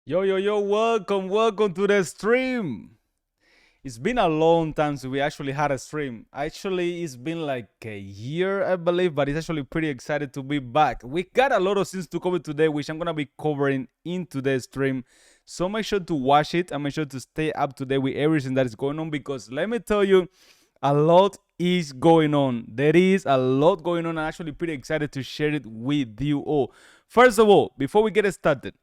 Yo, welcome to the stream. It's been a long time since we actually had a stream. Actually, it's been like a year, I believe, but it's actually pretty excited to be back. We got a lot of things to cover today, which I'm gonna be covering in today's stream. So make sure to watch it and make sure to stay up to date with everything that is going on because let me tell you, a lot is going on. There is a lot going on. I'm actually pretty excited to share it with you all. First of all, before we get started,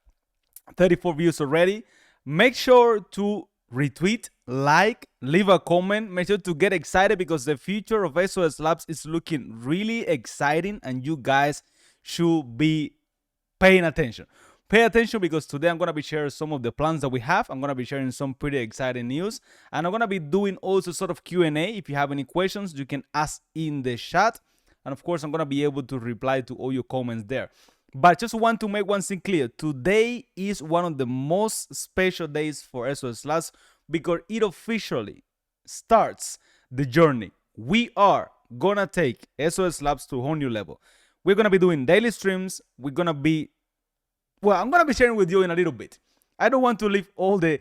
34 views already. Make sure to retweet, like, leave a comment. Make sure to get excited because the future of XOX Labs is looking really exciting and you guys should be paying attention. Pay attention because today I'm going to be sharing some of the plans that we have. I'm going to be sharing some pretty exciting news and I'm going to be doing also sort of Q&A. If you have any questions, you can ask in the chat. And of course, I'm going to be able to reply to all your comments there. But just want to make one thing clear. Today is one of the most special days for XOX Labs because it officially starts the journey. We are going to take XOX Labs to a whole new level. We're going to be doing daily streams. We're going to be, well, I'm going to be sharing with you in a little bit. I don't want to leave all the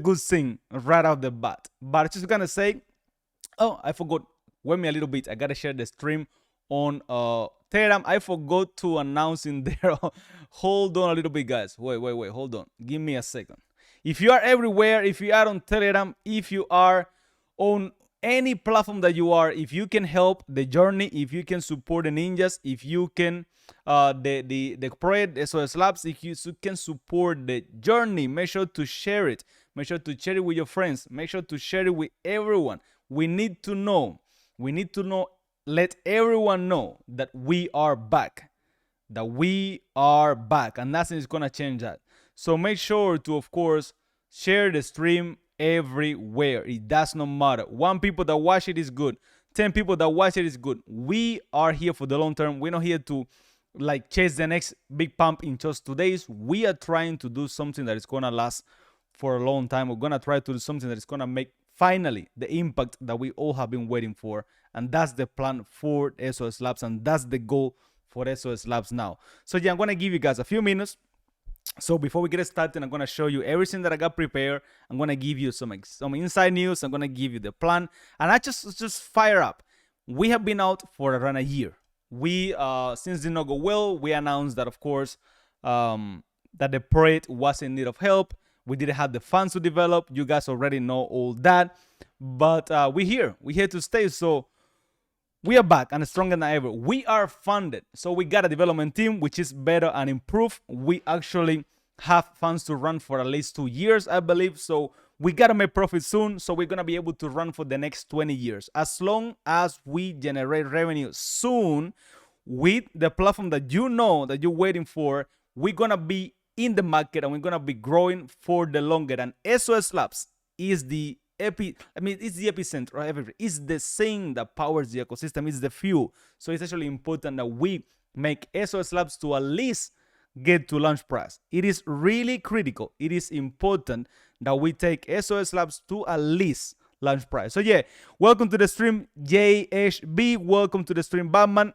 good thing right out the bat. But just going to say, oh, I forgot. Wait me a little bit. I got to share the stream on Telegram. I forgot to announce in there. Hold on a little bit, guys. Wait. Hold on. Give me a second. If you are everywhere, if you are on Telegram, if you are on any platform that you are, if you can help the journey, if you can support the ninjas, if you can the project XOX Labs, if you can support the journey, make sure to share it. Make sure to share it with your friends. Make sure to share it with everyone. We need to know. Let everyone know that we are back. And nothing is gonna change that. So make sure to, of course, share the stream everywhere. It does not matter. 1 people that watch it is good. 10 people that watch it is good. We are here for the long term. We're not here to like chase the next big pump in just 2 days. We are trying to do something that is gonna last for a long time. We're gonna try to do something that is gonna make finally the impact that we all have been waiting for. And that's the plan for XOX Labs, and that's the goal for XOX Labs now. So yeah, I'm gonna give you guys a few minutes. So before we get started, I'm gonna show you everything that I got prepared. I'm gonna give you some inside news. I'm gonna give you the plan, and I just fire up. We have been out for around a year. We since did not go well, we announced that of course that the project was in need of help. We didn't have the funds to develop. You guys already know all that, but we're here to stay. So we are back and stronger than ever. We are funded. So we got a development team, which is better and improved. We actually have funds to run for at least 2 years, I believe. So we got to make profit soon. So we're going to be able to run for the next 20 years. As long as we generate revenue soon with the platform that you know that you're waiting for, we're going to be in the market and we're going to be growing for the longer. And XOX Labs is the it's the epicenter of everything. It's the thing that powers the ecosystem. It's the fuel. So it's actually important that we make XOX Labs to at least get to launch price. It is really critical. It is important that we take XOX Labs to at least launch price. So yeah, welcome to the stream, JHB. Welcome to the stream, Batman.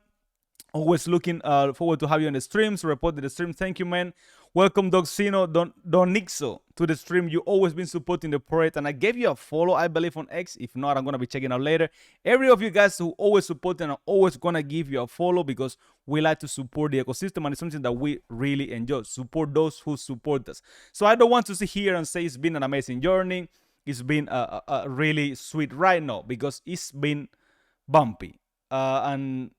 Always looking forward to have you on the streams. Report to the stream. Thank you, man. Welcome, Doxino Donixo, to the stream. You always been supporting the project, and I gave you a follow, I believe, on X. If not, I'm gonna be checking out later. Every of you guys who always support, and I'm always gonna give you a follow because we like to support the ecosystem, and it's something that we really enjoy. Support those who support us. So I don't want to sit here and say it's been an amazing journey. It's been a really sweet ride now because it's been bumpy, and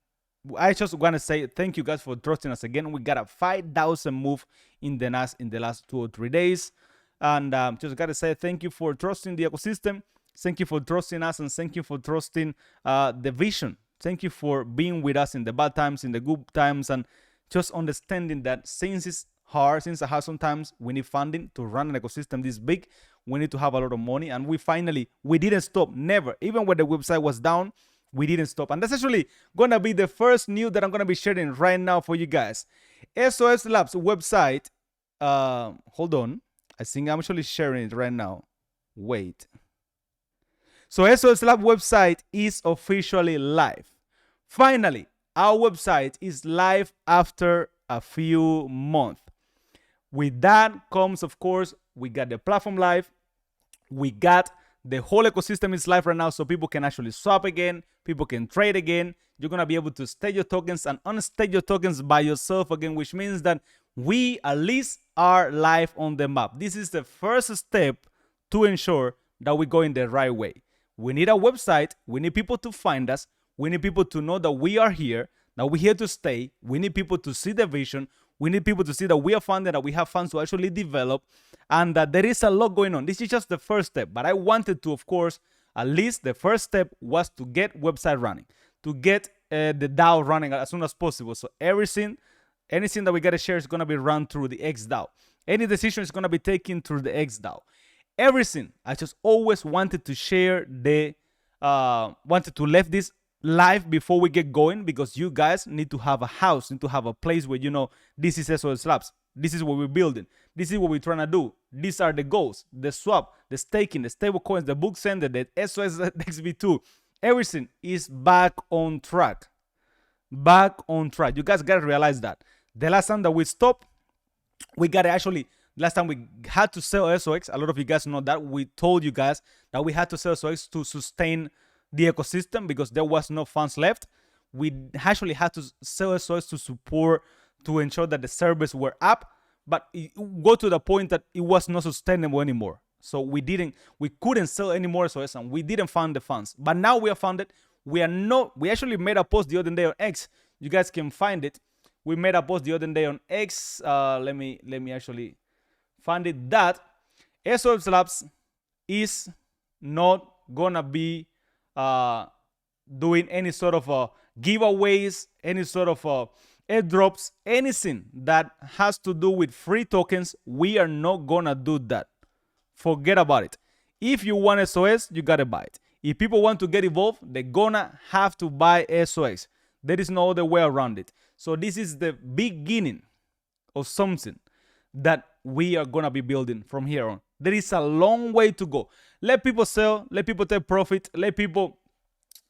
I just want to say thank you guys for trusting us again. We got a 5,000 move in the last 2 or 3 days, and just gotta say thank you for trusting the ecosystem. Thank you for trusting us, and thank you for trusting the vision. Thank you for being with us in the bad times, in the good times, and just understanding that since it's hard, since sometimes we need funding to run an ecosystem this big, we need to have a lot of money, and we didn't stop, never, even when the website was down. We didn't stop. And that's actually going to be the first news that I'm going to be sharing right now for you guys. XOX Labs website. Hold on. I think I'm actually sharing it right now. Wait. So XOX Labs website is officially live. Finally, our website is live after a few months. With that comes, of course, we got the platform live. We got the whole ecosystem is live right now, so people can actually swap again, people can trade again. You're gonna be able to stake your tokens and unstake your tokens by yourself again, which means that we at least are live on the map. This is the first step to ensure that we go in the right way. We need a website, we need people to find us, we need people to know that we are here, that we're here to stay. We need people to see the vision. We need people to see that we are funded, that we have funds to actually develop, and that there is a lot going on. This is just the first step, but I wanted to, of course, at least the first step was to get website running, to get the DAO running as soon as possible. So anything that we gotta share is gonna be run through the XDAO. Any decision is gonna be taken through the XDAO. Everything. I just always wanted to share wanted to leave this live before we get going, because you guys need to have a house, need to have a place where you know this is XOX Labs. This is what we're building. This is what we're trying to do. These are the goals, the swap, the staking, the stable coins, the book sender, the XOX XV2. Everything is back on track. Back on track. You guys gotta realize that. The last time that we stopped, we gotta actually, last time we had to sell XOX, a lot of you guys know that. We told you guys that we had to sell XOX to sustain the ecosystem because there was no funds left. We actually had to sell XOX to support, to ensure that the servers were up, but it got to the point that it was not sustainable anymore. So we couldn't sell any more XOX, and we didn't fund the funds. But now we are funded. We actually made a post the other day on X. You guys can find it. We made a post the other day on X. Let me actually find it. That XOX Labs is not gonna be doing any sort of giveaways, any sort of airdrops, anything that has to do with free tokens. We are not gonna do that. Forget about it. If you want XOX, you gotta buy it. If people want to get involved, they're gonna have to buy XOX. There is no other way around it. So this is the beginning of something that we are gonna be building from here on. There is a long way to go. Let people sell, let people take profit, let people,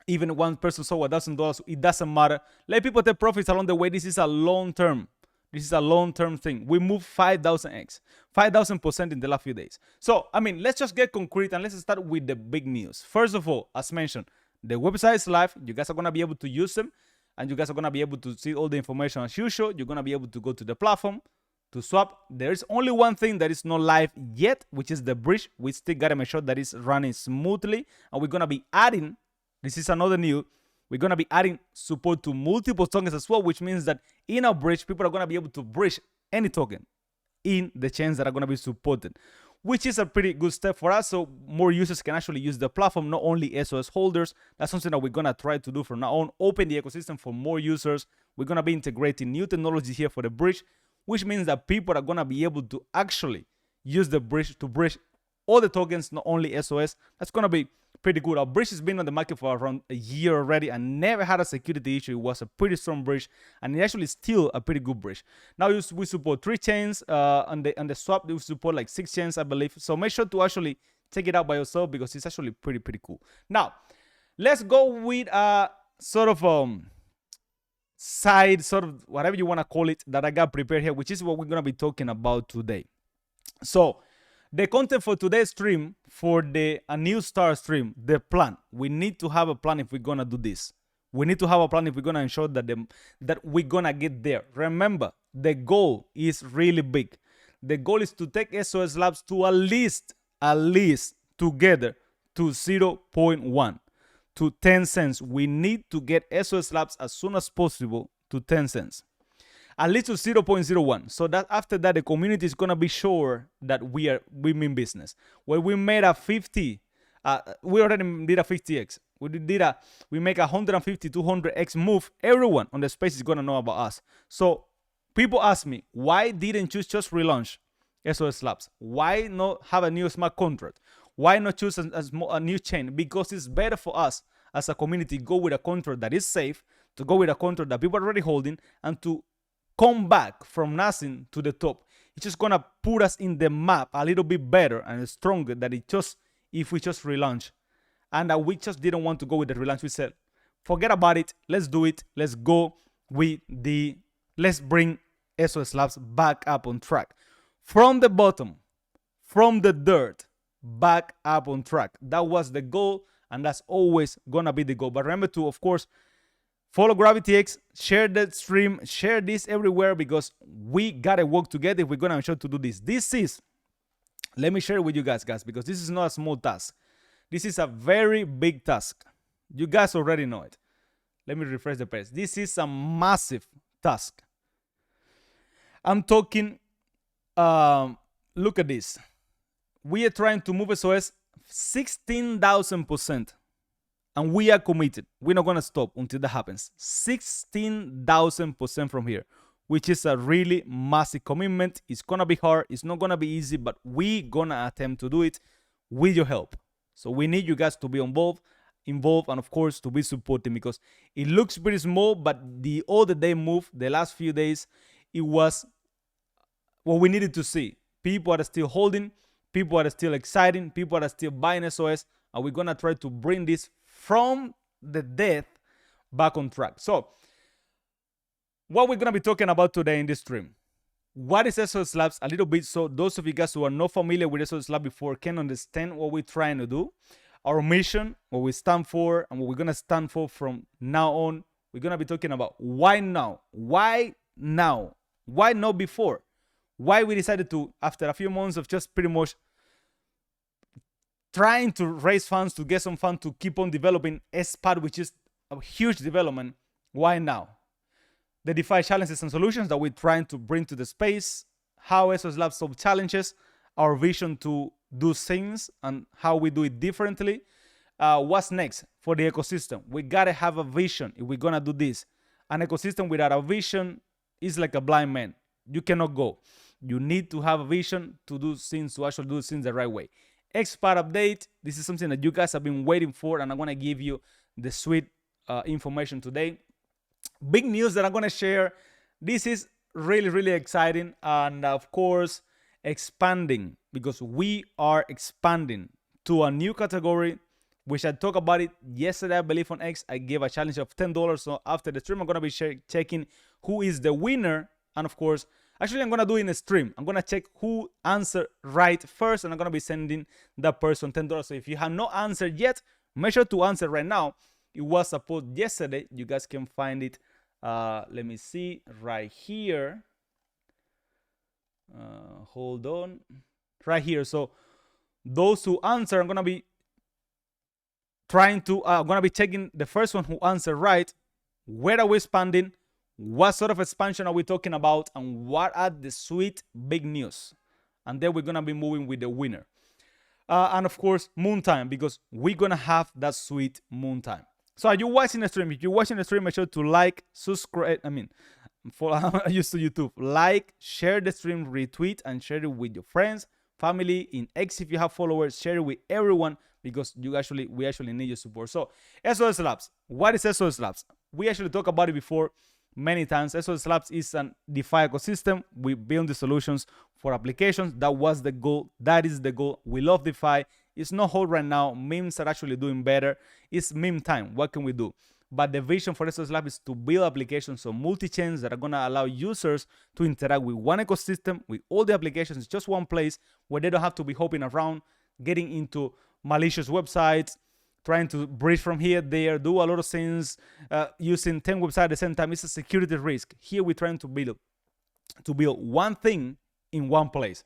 even one person sold $1,000, it doesn't matter. Let people take profits along the way. This is a long term. This is a long-term thing. We moved 5,000x, 5,000% in the last few days. So, I mean, let's just get concrete and let's start with the big news. First of all, as mentioned, the website is live. You guys are going to be able to use them, and you guys are going to be able to see all the information as usual. You're going to be able to go to the platform to swap. There's only one thing that is not live yet, which is the bridge. We still got to make sure that it's running smoothly, and we're going to be adding, this is another new, we're going to be adding support to multiple tokens as well, which means that in our bridge, people are going to be able to bridge any token in the chains that are going to be supported, which is a pretty good step for us. So more users can actually use the platform, not only XOX holders. That's something that we're going to try to do from now on, open the ecosystem for more users. We're going to be integrating new technologies here for the bridge, which means that people are going to be able to actually use the bridge to bridge all the tokens, not only XOX. That's going to be pretty good. Our bridge has been on the market for around a year already and never had a security issue. It was a pretty strong bridge, and it actually still a pretty good bridge. Now we support 3 chains. On the swap, we support like 6 chains, I believe. So make sure to actually check it out by yourself because it's actually pretty cool. Now, let's go with a sort of side, sort of whatever you want to call it, that I got prepared here, which is what we're gonna be talking about today. So the content for today's stream, for a new start stream, the plan. We need to have a plan if we're gonna do this. We need to have a plan if we're gonna ensure that that we're gonna get there. Remember, the goal is really big. The goal is to take XOX Labs to at least together to 0.1 to 10 cents. We need to get XOX Labs as soon as possible to 10 cents. At least to 0.01, so that after that the community is gonna be sure that we mean business. When we made a 50, we already did a 50x. We make a 150, 200x move. Everyone on the space is gonna know about us. So people ask me, why didn't you just relaunch XOX Labs? Why not have a new smart contract? Why not choose a new chain? Because it's better for us as a community go with a contract that is safe, to go with a contract that people are already holding, and to come back from nothing to the top. It's just gonna put us in the map a little bit better and stronger than if we just relaunch. And we just didn't want to go with the relaunch. We said, forget about it. Let's do it. Let's go with let's bring XOX Labs back up on track. from the bottom, from the dirt, back up on track. That was the goal, and that's always gonna be the goal. But remember to, of course, follow GravityX, share that stream, share this everywhere, because we gotta work together if we're gonna ensure to do this. This is, let me share it with you guys, because this is not a small task. This is a very big task. You guys already know it. Let me refresh the page. This is a massive task. I'm talking, look at this. We are trying to move SOS 16,000%. And we are committed. We're not going to stop until that happens. 16,000% from here, which is a really massive commitment. It's going to be hard. It's not going to be easy, but we're going to attempt to do it with your help. So we need you guys to be involved, and of course to be supporting, because it looks pretty small, but the older they move, the last few days, it was what we needed to see. People are still holding, people are still excited, people are still buying SOS, and we're gonna try to bring this from the death back on track. So what we're gonna be talking about today in this stream, what is XOX Labs a little bit, so those of you guys who are not familiar with XOX Labs before can understand what we're trying to do, our mission, what we stand for, and what we're gonna stand for from now on. We're gonna be talking about why now, why not before, why we decided to, after a few months of just pretty much trying to raise funds, to get some fun, to keep on developing SPAD, which is a huge development. Why now? The DeFi challenges and solutions that we're trying to bring to the space, how XOX Labs solve challenges, our vision to do things and how we do it differently. What's next for the ecosystem? We gotta have a vision if we're gonna do this. An ecosystem without a vision is like a blind man. You cannot go. You need to have a vision to do things, to actually do things the right way. XPAD update, this is something that you guys have been waiting for, and I'm gonna give you the sweet information today. Big news that I'm gonna share. This is really, really exciting, and of course, expanding, because we are expanding to a new category, which I talked about it yesterday, I believe, on X. I gave a challenge of $10. So after the stream, I'm gonna be checking who is the winner, and of course, actually, I'm gonna do it in a stream. I'm gonna check who answered right first, and I'm gonna be sending that person $10. So if you have not answered yet, make sure to answer right now. It was a post yesterday. You guys can find it. Let me see right here. Hold on, right here. So those who answer, I'm gonna be trying to. I'm gonna be checking the first one who answered right. Where are we expanding? What sort of expansion are we talking about? And what are the sweet big news? And then we're going to be moving with the winner. And of course, moon time, because we're going to have that sweet moon time. So are you watching the stream? If you're watching the stream, make sure to like, subscribe. I'm used to YouTube. Like, share the stream, retweet, and share it with your friends, family. In X, if you have followers, share it with everyone, because we actually need your support. So XOX Labs. What is XOX Labs? We actually talked about it before many times. XOX Labs is a DeFi ecosystem. We build the solutions for applications. That was the goal. That is the goal. We love DeFi. It's not hot right now. Memes are actually doing better. It's meme time. What can we do? But the vision for XOX Labs is to build applications, so multi-chains that are going to allow users to interact with one ecosystem, with all the applications, just one place where they don't have to be hopping around, getting into malicious websites, trying to bridge from here, there, do a lot of things, using 10 websites at the same time. It's a security risk. Here we're trying to build one thing in one place.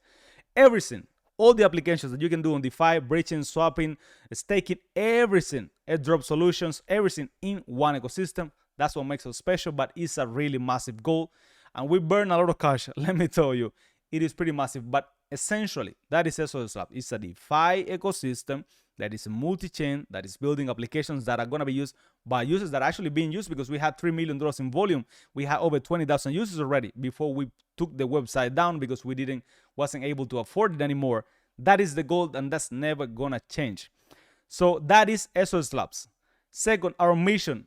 Everything, all the applications that you can do on DeFi, bridging, swapping, staking, everything, airdrop solutions, everything in one ecosystem. That's what makes us special, but it's a really massive goal. And we burn a lot of cash, let me tell you. It is pretty massive, but essentially, that is XOX Labs. It's a DeFi ecosystem that is a multi-chain, that is building applications that are going to be used by users that are actually being used, because we had $3 million in volume. We had over 20,000 users already before we took the website down, because we wasn't able to afford it anymore. That is the goal, and that's never going to change. So that is XOX Labs. Second, our mission.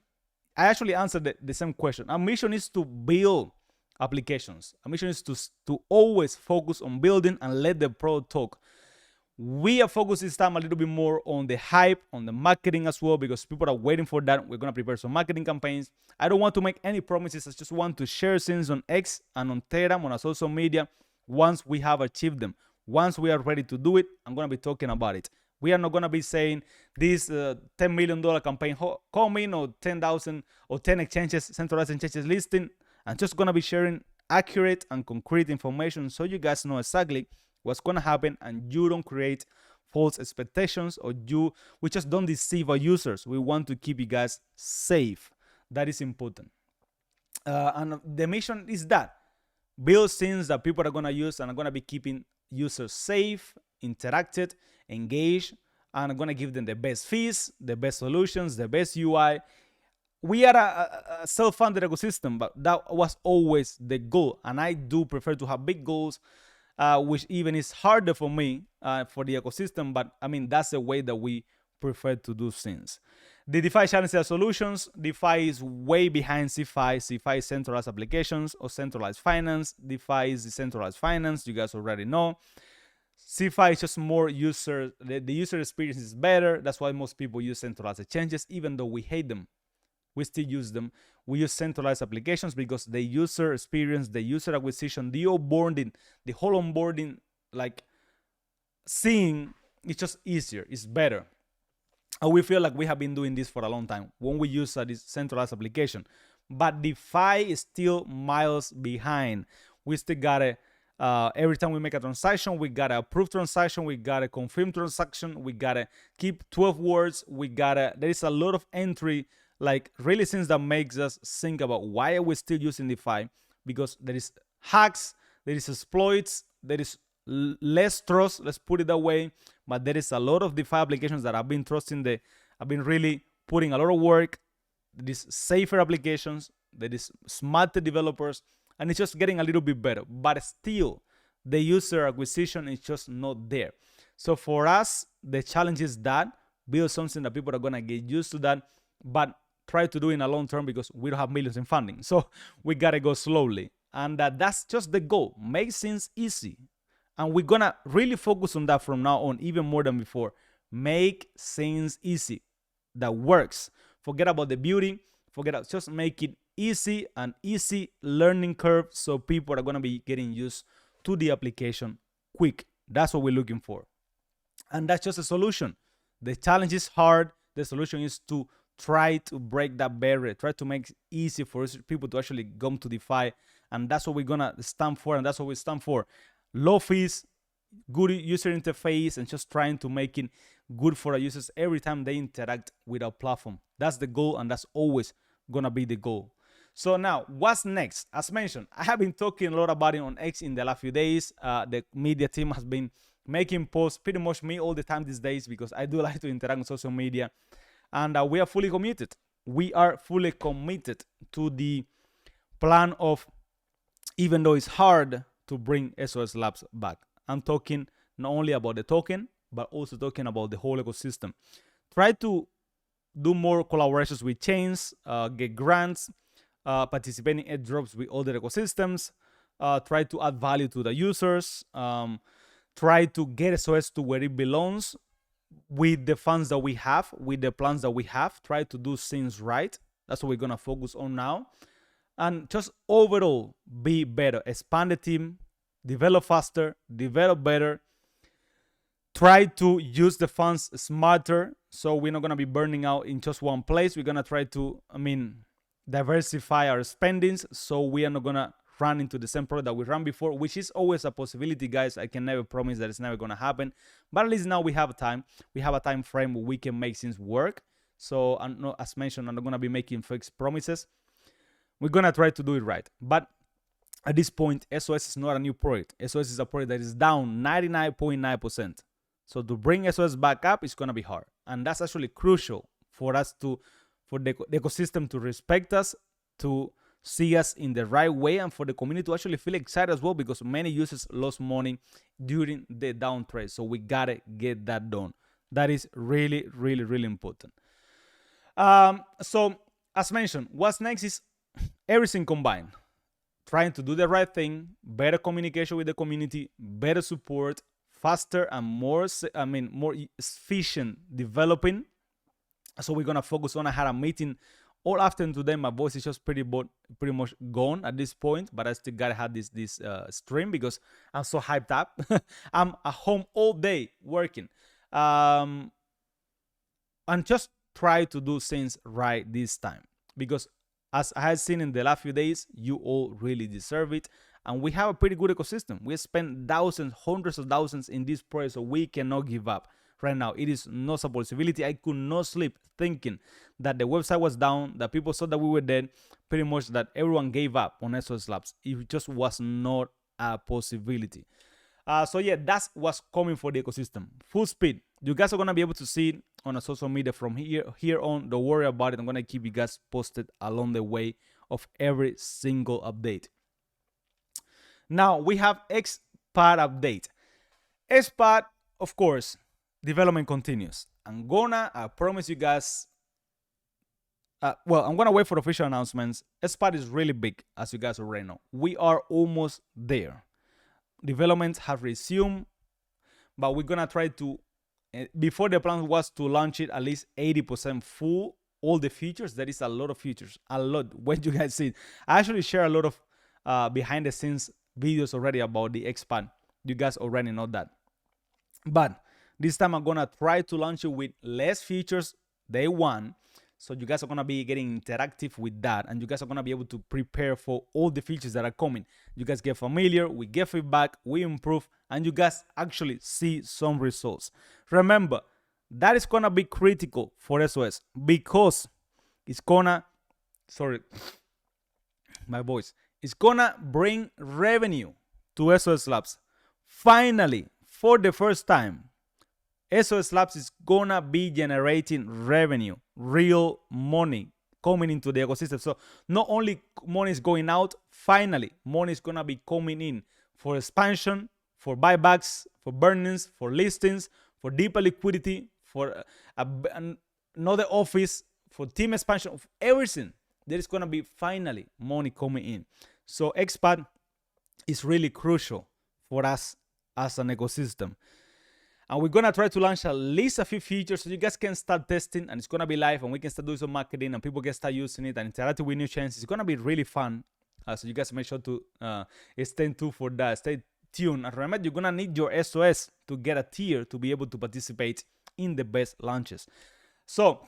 I actually answered the same question. Our mission is to build applications. Our mission is to always focus on building and let the product talk. We are focused this time a little bit more on the hype, on the marketing as well, because people are waiting for that. We're going to prepare some marketing campaigns. I don't want to make any promises. I just want to share things on X and on Telegram, on our social media, once we have achieved them. Once we are ready to do it, I'm going to be talking about it. We are not going to be saying this $10 million campaign coming, or 10,000 or 10 exchanges, centralized exchanges listing. I'm just going to be sharing accurate and concrete information so you guys know exactly what's going to happen and you don't create false expectations, or we just don't deceive our users. We want to keep you guys safe. That is important. And the mission is that build scenes that people are going to use and are going to be keeping users safe, interacted, engaged, and are going to give them the best fees, the best solutions, the best UI. We are a self-funded ecosystem, but that was always the goal. And I do prefer to have big goals, which even is harder for me for the ecosystem. But I mean, that's the way that we prefer to do things. The DeFi challenger solutions. DeFi is way behind CeFi. CeFi is centralized applications or centralized finance. DeFi is decentralized finance. You guys already know. CeFi is just more user. The user experience is better. That's why most people use centralized exchanges, even though we hate them. We still use them. We use centralized applications because the user experience, the user acquisition, the onboarding, the whole onboarding, like seeing, it's just easier. It's better. And we feel like we have been doing this for a long time when we use this centralized application. But DeFi is still miles behind. We still gotta, every time we make a transaction, we gotta approve transaction, we gotta confirm transaction, we gotta keep 12 words, there is a lot of entry, like really things that makes us think about why are we still using DeFi, because there is hacks, there is exploits, there is less trust, let's put it that way. But there is a lot of DeFi applications that have been have been really putting a lot of work. There is safer applications, there is smarter developers, and it's just getting a little bit better. But still, the user acquisition is just not there. So for us, the challenge is that build something that people are gonna get used to that, but try to do in a long term because we don't have millions in funding. So we gotta go slowly, and that's just the goal. Make things easy. And we're going to really focus on that from now on, even more than before. Make things easy. That works. Forget about the beauty. Just make it easy, an easy learning curve so people are going to be getting used to the application quick. That's what we're looking for. And that's just a solution. The challenge is hard. The solution is to try to break that barrier. Try to make it easy for people to actually come to DeFi. And that's what we're going to stand for. And that's what we stand for. Low fees, good user interface, and just trying to make it good for our users every time they interact with our platform. That's the goal, and that's always gonna be the goal. So now, what's next? As mentioned, I have been talking a lot about it on X in the last few days. The media team has been making posts, pretty much me all the time these days, because I do like to interact on social media. And we are fully committed. We are fully committed to the plan of, even though it's hard, to bring XOX Labs back. I'm talking not only about the token, but also talking about the whole ecosystem. Try to do more collaborations with chains, get grants, participate in airdrops with other ecosystems, try to add value to the users, try to get XOX to where it belongs with the funds that we have, with the plans that we have. Try to do things right. That's what we're going to focus on now. And just overall, be better. Expand the team, develop faster, develop better. Try to use the funds smarter, so we're not going to be burning out in just one place. We're going to try to, diversify our spendings, so we are not going to run into the same product that we ran before, which is always a possibility, guys. I can never promise that it's never going to happen. But at least now we have time. We have a time frame where we can make things work. So, as mentioned, I'm not going to be making fixed promises. We're going to try to do it right. But at this point, XOX is not a new project. XOX is a project that is down 99.9%. So to bring XOX back up is going to be hard. And that's actually crucial for us for the ecosystem to respect us, to see us in the right way, and for the community to actually feel excited as well, because many users lost money during the down trade. So we got to get that done. That is really, really, really important. So as mentioned, what's next is everything combined. Trying to do the right thing, better communication with the community, better support, faster and more efficient developing. So we're gonna focus on. I had a meeting all afternoon today, my voice is just pretty much gone at this point, but I still gotta have this stream because I'm so hyped up. I'm at home all day working, and just try to do things right this time, because as I have seen in the last few days, you all really deserve it, and we have a pretty good ecosystem. We spent thousands, hundreds of thousands in this project, so we cannot give up right now. It is not a possibility. I could not sleep thinking that the website was down, that people saw that we were dead, pretty much that everyone gave up on XOX Labs. It just was not a possibility. So yeah, that's what's coming for the ecosystem. Full speed. You guys are gonna be able to see it on a social media from here on. Don't worry about it. I'm gonna keep you guys posted along the way of every single update. Now we have XPad update. XPad, of course, development continues. I promise you guys. Well, I'm gonna wait for official announcements. XPad is really big, as you guys already know. We are almost there. Development have resumed, but we're gonna try to. Before the plan was to launch it at least 80% full. All the features. There is a lot of features. A lot. When you guys see it, I actually share a lot of behind the scenes videos already about the XPad. You guys already know that. But this time I'm gonna try to launch it with less features day one. So you guys are gonna be getting interactive with that, and you guys are gonna be able to prepare for all the features that are coming. You guys get familiar, we get feedback, we improve, and you guys actually see some results. Remember, that is gonna be critical for SOS because it's gonna, sorry, my voice, it's gonna bring revenue to SOS Labs. Finally, for the first time, SOS Labs is gonna be generating revenue, real money coming into the ecosystem. So not only money is going out, finally money is gonna be coming in for expansion, for buybacks, for burnings, for listings, for deeper liquidity, for another office, for team expansion, of everything. There is gonna be finally money coming in. So XPad is really crucial for us as an ecosystem. And we're gonna try to launch at least a few features so you guys can start testing, and it's gonna be live, and we can start doing some marketing, and people can start using it and interacting with new chains. It's gonna be really fun. So you guys make sure to stay tuned for that. Stay tuned. And remember, you're gonna need your SOS to get a tier to be able to participate in the best launches. So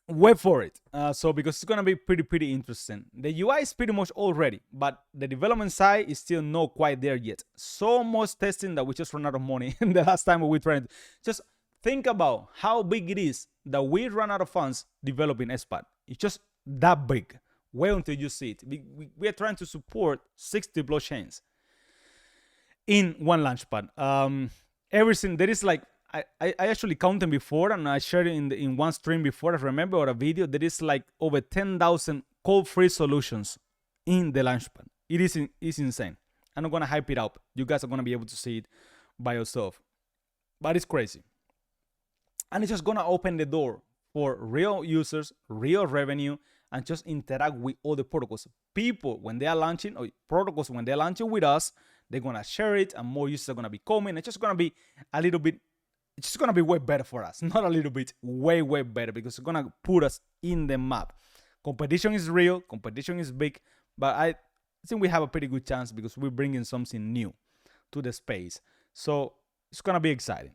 wait for it. So because it's gonna be pretty interesting. The UI is pretty much all ready, but the development side is still not quite there yet. So much testing that we just ran out of money. And the last time we tried, just think about how big it is that we ran out of funds developing XPad. It's just that big. Wait until you see it. We are trying to support 60 blockchains in one launchpad. Everything there is like. I actually counted before, and I shared it in one stream before. I remember, or a video. There is like over 10,000 code-free solutions in the launchpad. It's insane. I'm not gonna hype it up. You guys are gonna be able to see it by yourself, but it's crazy, and it's just gonna open the door for real users, real revenue, and just interact with all the protocols. People when they are launching, or protocols when they're launching with us, they're gonna share it, and more users are gonna be coming. It's just gonna be a little bit. It's just gonna be way better for us. Not a little bit, way better, because it's gonna put us in the map. Competition is real, competition is big, but I think we have a pretty good chance because we're bringing something new to the space. So it's gonna be exciting.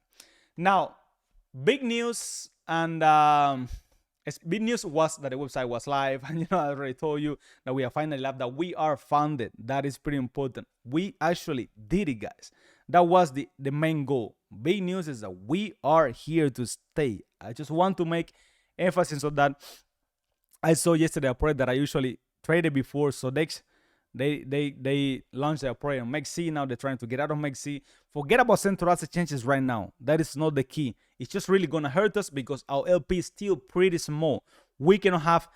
Now, big news, and big news was that the website was live, and I already told you that we are finally live, that we are funded. That is pretty important. We actually did it, guys. That was the main goal. Big news is that we are here to stay. I just want to make emphasis on that. I saw yesterday a project that I usually traded before. So they launched their project on MEXC. Now they're trying to get out of MEXC. Forget about centralized changes right now. That is not the key. It's just really gonna hurt us because our LP is still pretty small. We cannot have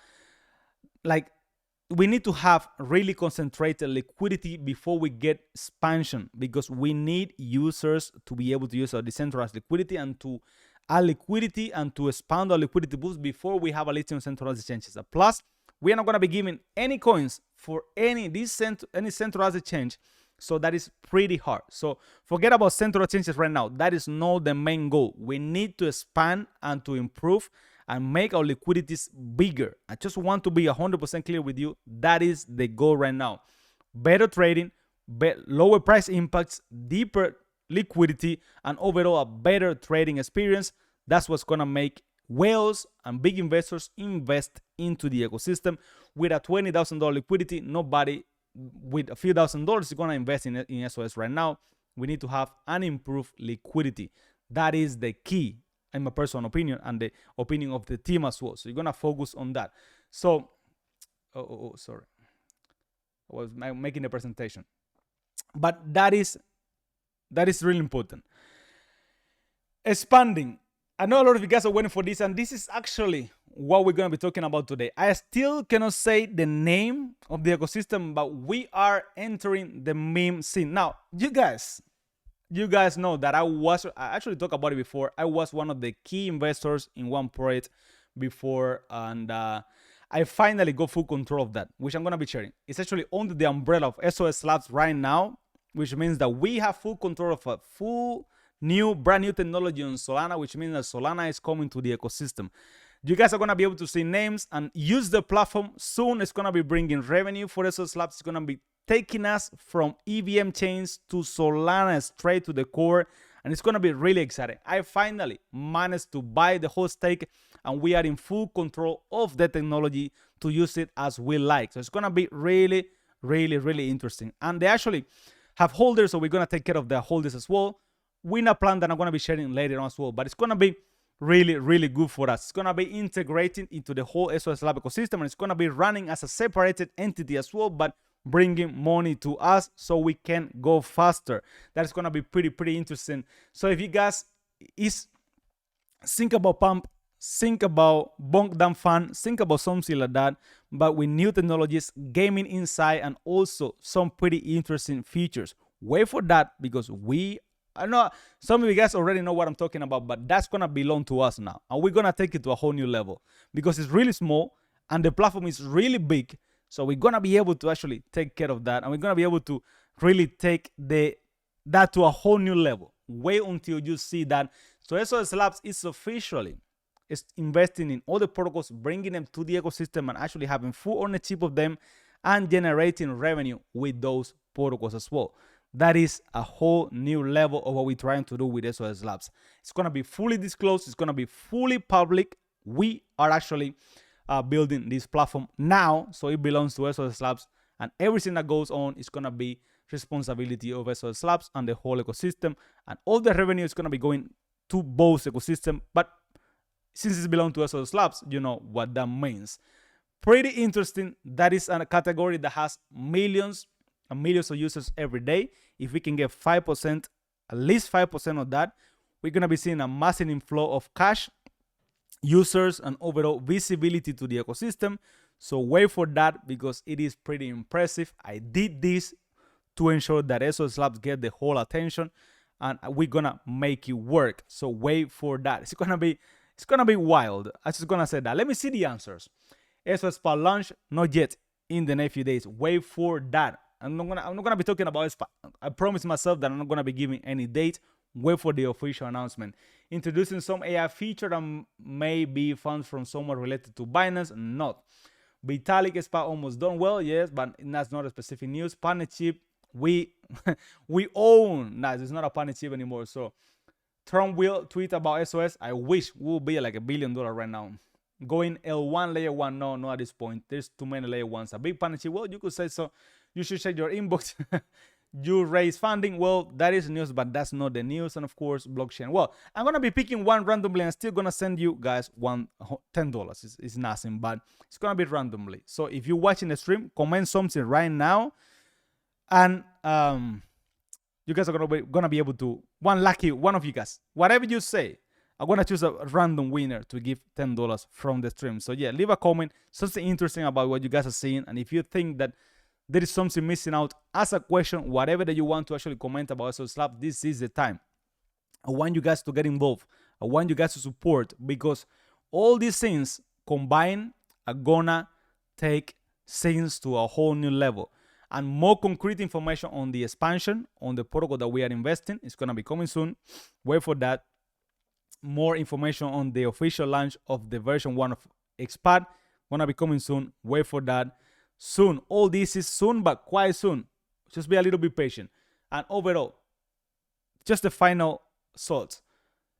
we need to have really concentrated liquidity before we get expansion, because we need users to be able to use our decentralized liquidity and to add liquidity and to expand our liquidity boost before we have a listing on centralized exchanges. Plus, we are not going to be giving any coins for any centralized exchange, so that is pretty hard. So forget about central exchanges right now. That is not the main goal. We need to expand and to improve and make our liquidities bigger. I just want to be 100% clear with you. That is the goal right now. Better trading, lower price impacts, deeper liquidity, and overall a better trading experience. That's what's going to make whales and big investors invest into the ecosystem. With a $20,000 liquidity, nobody with a few $1,000s is going to invest in SOS right now. We need to have an improved liquidity. That is the key, in my personal opinion, and the opinion of the team as well. So you're going to focus on that. So, sorry. I was making the presentation. But that is really important. Expanding. I know a lot of you guys are waiting for this, and this is actually what we're going to be talking about today. I still cannot say the name of the ecosystem, but we are entering the meme scene. Now, you guys know that I actually talked about it before. I was one of the key investors in one project before, and I finally got full control of that, which I'm going to be sharing. It's actually under the umbrella of XOX Labs right now, which means that we have full control of a brand new technology on Solana, which means that Solana is coming to the ecosystem. You guys are going to be able to see names and use the platform. Soon it's going to be bringing revenue for XOX Labs. It's going to be taking us from EVM chains to Solana straight to the core. And it's going to be really exciting. I finally managed to buy the whole stake, and we are in full control of the technology to use it as we like. So it's going to be really, really, really interesting. And they actually have holders, so we're going to take care of the holders as well. We're in a plan that I'm going to be sharing later on as well, but it's going to be really, really good for us. It's going to be integrating into the whole XOX Lab ecosystem, and it's going to be running as a separated entity as well, but bringing money to us so we can go faster. That's going to be pretty interesting. So if you guys think about pump, think about bunk down fun, think about something like that, but with new technologies, gaming inside, and also some pretty interesting features. Wait for that, because I know some of you guys already know what I'm talking about, but that's going to belong to us now. And we're going to take it to a whole new level because it's really small and the platform is really big. So we're going to be able to actually take care of that. And we're going to be able to really take that to a whole new level. Wait until you see that. So XOX Labs is officially investing in all the protocols, bringing them to the ecosystem and actually having full ownership of them and generating revenue with those protocols as well. That is a whole new level of what we're trying to do with XOX Labs. It's going to be fully disclosed. It's going to be fully public. We are actually building this platform now, so it belongs to XOX Labs, and everything that goes on is going to be responsibility of XOX Labs and the whole ecosystem, and all the revenue is going to be going to both ecosystem. But since it belongs to XOX Labs, you know what that means. Pretty interesting. That is a category that has millions and millions of users every day. If we can get 5%, at least 5% of that, we're going to be seeing a massive inflow of cash, users, and overall visibility to the ecosystem. So wait for that, because it is pretty impressive. I did this to ensure that XOX Labs get the whole attention, and we're going to make it work. So wait for that. It's going to be wild. I'm just going to say that. Let me see the answers. XOX SPA launch, not yet, in the next few days. Wait for that. I'm not gonna be talking about SPA. I promise myself that I'm not gonna be giving any date. Wait for the official announcement. Introducing some AI feature that may be funds from someone related to Binance. Not. Vitalik SPA almost done well, yes, but that's not a specific news. Partnership, we own. Nah, it's not a partnership anymore. So Trump will tweet about SOS. I wish we would be like $1 billion right now. Going L1, layer 1, no, not at this point. There's too many layer 1s. A big partnership, well, you could say so. You should check your inbox. You raise funding. Well, that is news, but that's not the news. And of course, blockchain. Well, I'm going to be picking one randomly and still going to send you guys $10. It's nothing, but it's going to be randomly. So if you're watching the stream, comment something right now. And you guys are going to be able to, one of you guys, whatever you say, I'm going to choose a random winner to give $10 from the stream. So yeah, leave a comment, something interesting about what you guys are seeing. And if you think that there is something missing out, ask a question, whatever that you want to actually comment about XOX Labs, this is the time. I want you guys to get involved. I want you guys to support, because all these things combined are gonna take things to a whole new level. And more concrete information on the expansion, on the protocol that we are investing, is gonna be coming soon. Wait for that. more information on the official launch of the version 1 of XPad. Gonna be coming soon. Wait for that. Soon. All this is soon, but quite soon. Just be a little bit patient. And overall, just the final thoughts.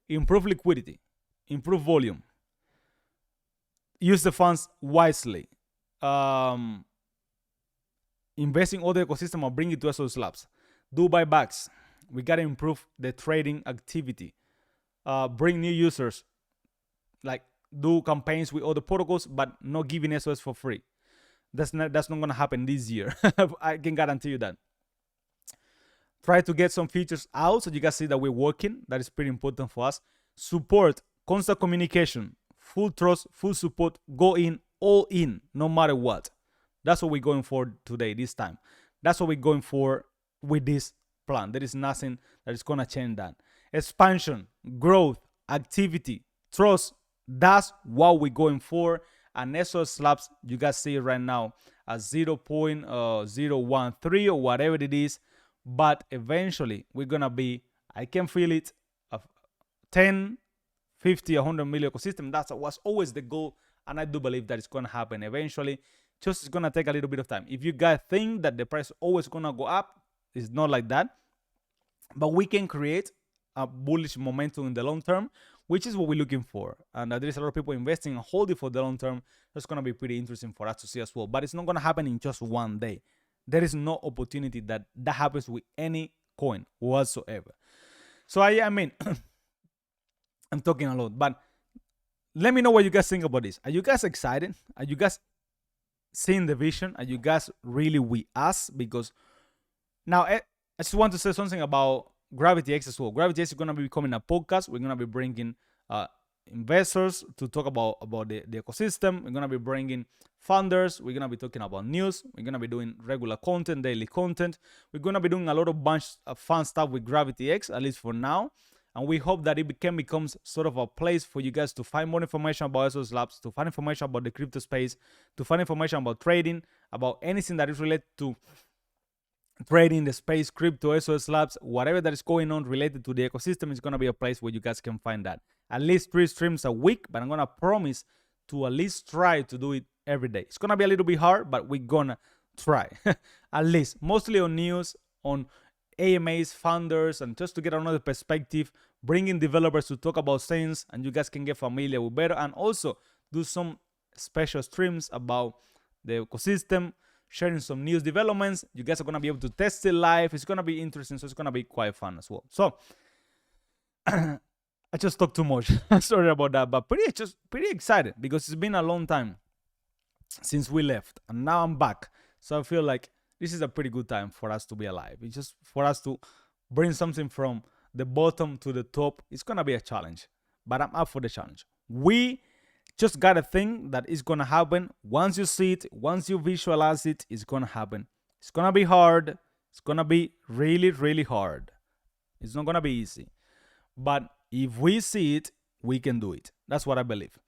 Improve liquidity. Improve volume. Use the funds wisely. Invest in all the ecosystem and bring it to XOX Labs. Do buybacks. We gotta improve the trading activity. Bring new users. Like do campaigns with other protocols, but not giving SOS for free. That's not gonna happen this year. I can guarantee you that. Try to get some features out so you guys see that we're working. That is pretty important for us. Support, constant communication, full trust, full support. Go in, all in, no matter what. That's what we're going for today, this time. That's what we're going for with this plan. There is nothing that is gonna change that. Expansion, growth, activity, trust. That's what we're going for. And XOX Labs, you guys see it right now at 0.013 or whatever it is. But eventually, we're gonna be, I can feel it, 10, 50, 100 million ecosystem. That was always the goal. And I do believe that it's gonna happen eventually. Just it's gonna take a little bit of time. If you guys think that the price is always gonna go up, it's not like that. But we can create a bullish momentum in the long term, which is what we're looking for. And there is a lot of people investing and holding for the long term. That's gonna be pretty interesting for us to see as well. But it's not gonna happen in just one day. There is no opportunity that happens with any coin whatsoever. So I mean, I'm talking a lot, but let me know what you guys think about this. Are you guys excited? Are you guys seeing the vision? Are you guys really with us? Because now I just want to say something about Gravity X as well. Gravity X is going to be becoming a podcast. We're going to be bringing investors to talk about the ecosystem. We're going to be bringing founders. We're going to be talking about news. We're going to be doing regular content, daily content. We're going to be doing a lot of bunch of fun stuff with Gravity X, at least for now. And we hope that it becomes sort of a place for you guys to find more information about XOX Labs, to find information about the crypto space, to find information about trading, about anything that is related to trading, the space, crypto, XOX Labs, whatever that is going on related to the ecosystem is going to be a place where you guys can find that. At least 3 streams a week, but I'm going to promise to at least try to do it every day. It's going to be a little bit hard, but we're going to try. At least, mostly on news, on AMAs, founders, and just to get another perspective, bringing developers to talk about things, and you guys can get familiar with better, and also do some special streams about the ecosystem, sharing some news developments. You guys are going to be able to test it live. It's going to be interesting, so it's going to be quite fun as well. So I just talked too much. Sorry about that, but pretty excited because it's been a long time since we left, and now I'm back. So I feel like this is a pretty good time for us to be alive. It's just for us to bring something from the bottom to the top. It's going to be a challenge, but I'm up for the challenge. We just got to think that it's going to happen. Once you see it, once you visualize it, it's going to happen. It's going to be hard. It's going to be really, really hard. It's not going to be easy. But if we see it, we can do it. That's what I believe.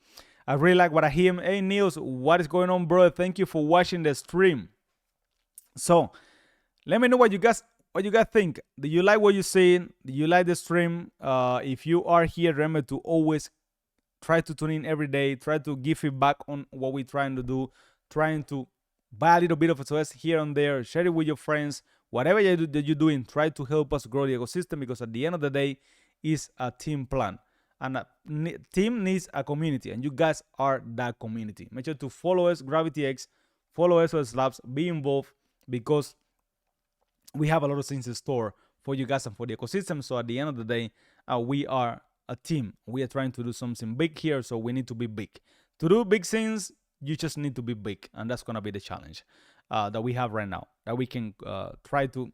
I really like what I hear. Hey, Niels, what is going on, bro? Thank you for watching the stream. So let me know what you guys think. Do you like what you're seeing? Do you like the stream? If you are here, remember to always try to tune in every day. Try to give feedback on what we're trying to do. Trying to buy a little bit of SOS here and there. Share it with your friends. Whatever that you're doing, try to help us grow the ecosystem, because at the end of the day, it's a team plan. And a team needs a community, and you guys are that community. Make sure to follow us, Gravity X, follow XOX Labs, be involved, because we have a lot of things in store for you guys and for the ecosystem. So at the end of the day, we are a team. We are trying to do something big here, so we need to be big. To do big things, you just need to be big, and that's gonna be the challenge that we have right now, that we can try to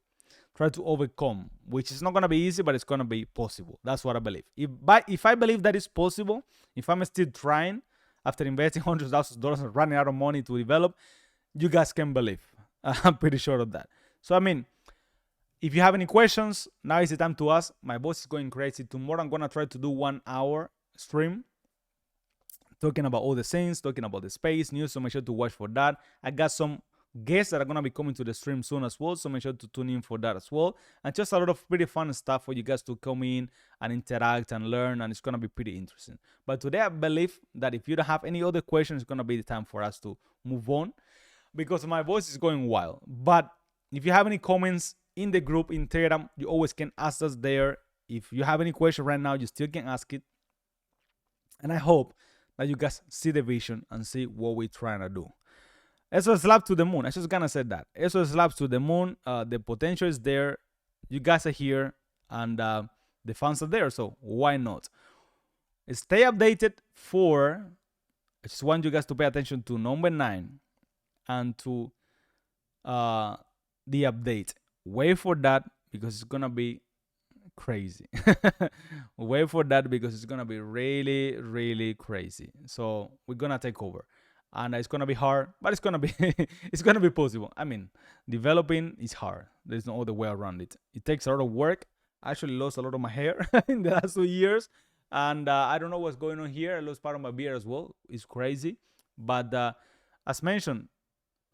overcome, which is not gonna be easy, but it's gonna be possible. That's what I believe. If I believe that it's possible, if I'm still trying after investing hundreds of thousands of dollars and running out of money to develop, you guys can believe. I'm pretty sure of that. So, I mean, if you have any questions, now is the time to ask. My boss is going crazy. Tomorrow, I'm going to try to do 1 hour stream talking about all the things, talking about the space news. So make sure to watch for that. I got some guests that are gonna be coming to the stream soon as well. So make sure to tune in for that as well. And just a lot of pretty fun stuff for you guys to come in and interact and learn, and it's gonna be pretty interesting. But today I believe that if you don't have any other questions, it's gonna be the time for us to move on, because my voice is going wild. But if you have any comments in the group in Telegram, you always can ask us there. If you have any question right now, you still can ask it. And I hope that you guys see the vision and see what we're trying to do. XOX Labs to the moon. I just gonna say that. XOX Labs to the moon. The potential is there. You guys are here, and the fans are there. So why not? Stay updated for. I just want you guys to pay attention to number 9 and to the update. Wait for that because it's gonna be crazy. Wait for that because it's gonna be really, really crazy. So we're gonna take over, and it's gonna be hard, but it's gonna be it's gonna be possible. I mean, developing is hard. There's no other way around it. It takes a lot of work. I actually lost a lot of my hair in the last 2 years, and I don't know what's going on here. I lost part of my beard as well. It's crazy, but as mentioned,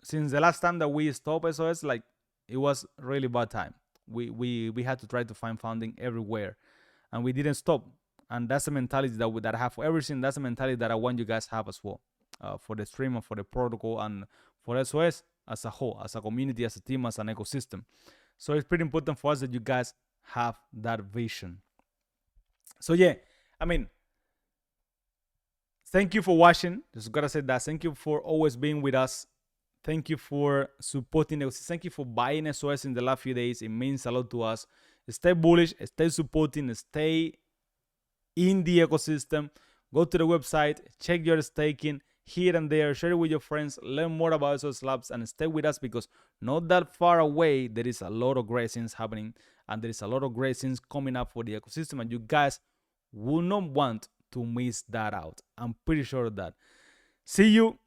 since the last time that we stopped SOS, like, it was really bad time. We had to try to find funding everywhere, and we didn't stop. And that's the mentality that I have for everything. That's the mentality that I want you guys to have as well, for the stream and for the protocol and for SOS as a whole, as a community, as a team, as an ecosystem. So it's pretty important for us that you guys have that vision. So yeah, I mean, thank you for watching. Just gotta say that. Thank you for always being with us. Thank you for supporting us. Thank you for buying SOS in the last few days. It means a lot to us. Stay bullish, stay supporting, stay in the ecosystem. Go to the website, check your staking here and there, share it with your friends, learn more about SOS Labs, and stay with us, because not that far away, there is a lot of great things happening, and there is a lot of great things coming up for the ecosystem, and you guys will not want to miss that out. I'm pretty sure of that. See you.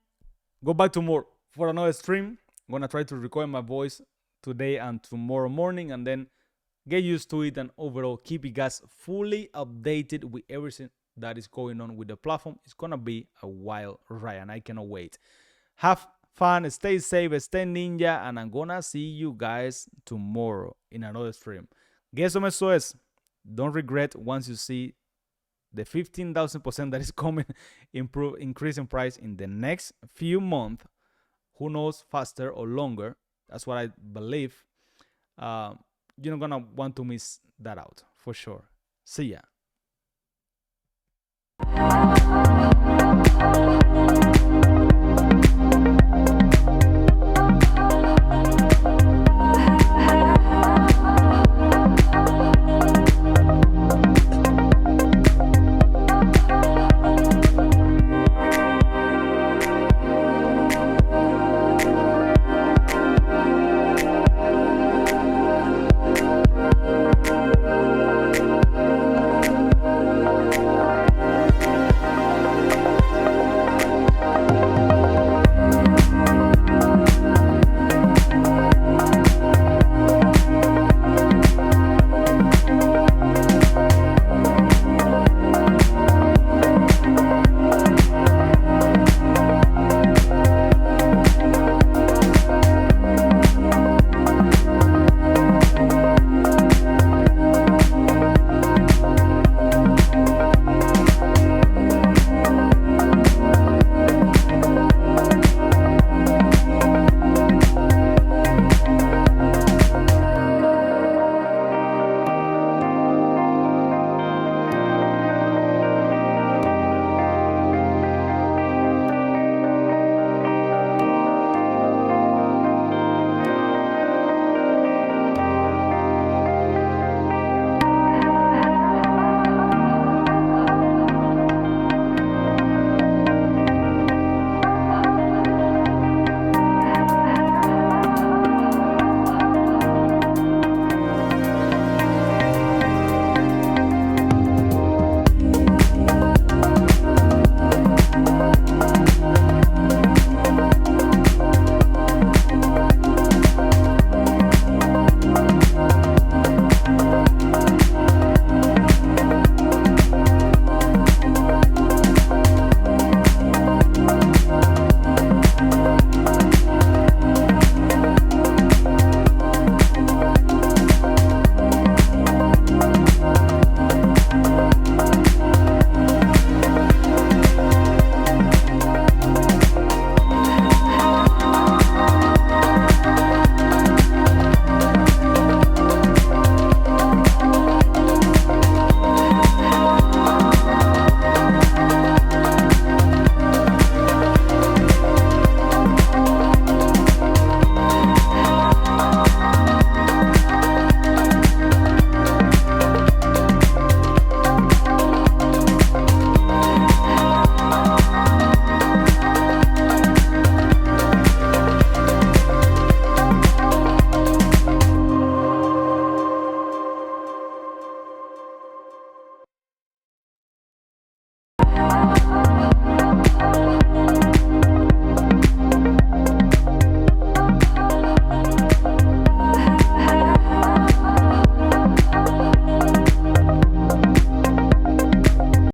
Go back tomorrow for another stream. I'm gonna try to record my voice today and tomorrow morning, and then get used to it, and overall keep you guys fully updated with everything that is going on with the platform. It's gonna be a wild ride, and I cannot wait. Have fun, stay safe, stay ninja, and I'm gonna see you guys tomorrow in another stream. Get some SOS. Don't regret once you see the 15,000% that is coming, increase in price in the next few months. Who knows, faster or longer. That's what I believe. You're not gonna want to miss that out for sure. See ya.